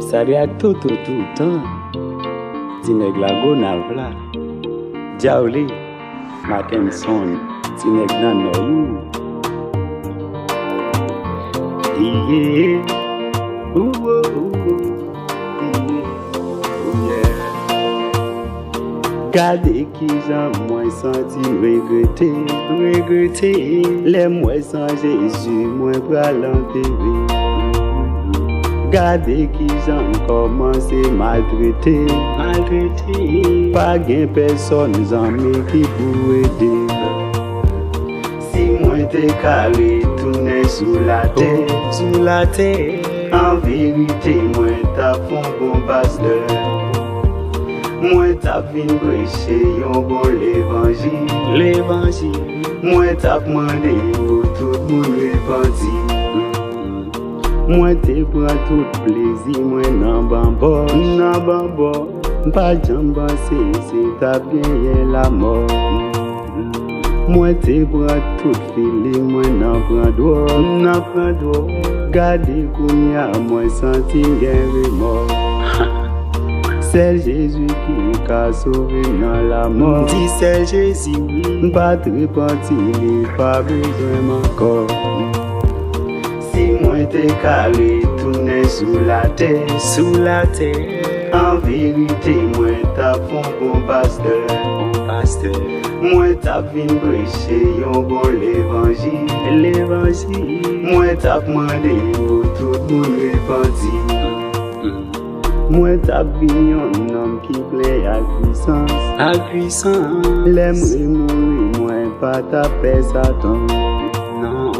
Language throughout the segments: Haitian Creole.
Ça lui a tout le temps. Tineg la gonal vla. Diaouli, Mackinson, Tineg nan nou. Yeah. Gade ki jan mwen santi regrete. Le mwen san Jésus mwen pral enterre. Gade ki jan komanse maltrete. Pa gen person zanmi ki pou ede. Si mwen te kare tourne sou la terre. En vérité mwen ta fon bon pasteur. Mwen ta vin prêcher yon bon l'évangile. Mwen ta mande pour tout moun repenti. Mwen te pran tout plaisir mwen nan bambon. Pa jam panse se ta bien la mort. Mwen te pran tout feeling mwen nan pran dwo. Gade kounya mwen santi gen remords. C'est Jésus qui ka sauvé dans la mort. Dis c'est Jésus, pas de repentir, pas besoin encore. Si moi te carré tourné sous la terre. En vérité, moi ta fon bon pasteur. Moi ta vin prêcher yon bon l'évangile. Moi ta demandé pour tout le monde repenti. Moi ta vin yon homme qui plaît à puissance. L'aimerait mourir, moi pas ta paix Satan. Non.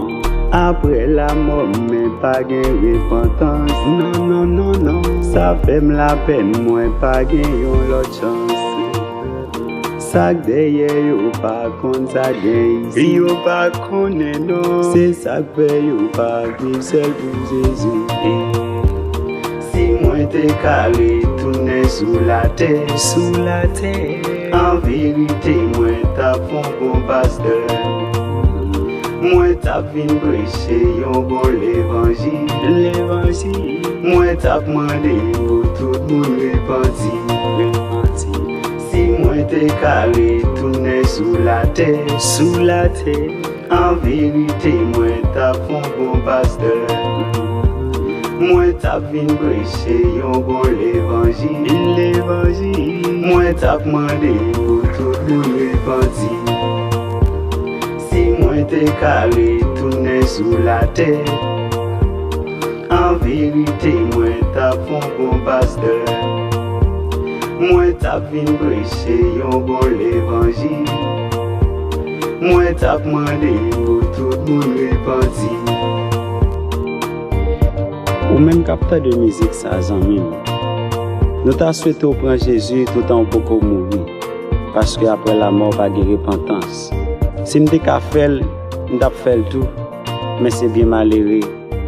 Après la mort, mais pas gen repentance. Non. Ça fait la peine, moi pas gen yon l'autre chance. Ça derrière yo pas kon ça gen ici. Yo pas connaît non. C'est ça fait yo pas vivre seul pour Jésus. Moi te carré tourné sous la terre. En vérité, moi ta fon bon pasteur. Moi ta vin prêcher yon bon l'évangile. Moi ta demandé pour tout le monde repenti. Si moi te carré tourné sous la terre. En vérité, moi ta fon bon pasteur. Moi ta vin prêcher yon bon l'évangile. Moi ta demandé pour tout le monde repenti. Si moi te carré tourné sous la terre. En vérité, moi ta fon bon pasteur. Moi ta vin prêcher yon bon l'évangile. Moi ta demandé pour tout le monde repenti. Ou même capteur de musique ça zanmi. Nous t'a souhaité au prendre Jésus tout en beaucoup mourir. Parce que après la mort pas de repentance. Si m'te ka fait, m't'a fait tout. Mais c'est bien malheureux.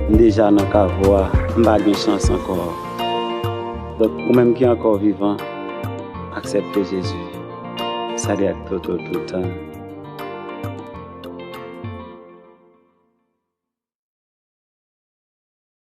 Déjà dans ka voix, m'pa de chance encore. Donc ou même qui est encore vivant, acceptez Jésus. Ça doit être tout le temps.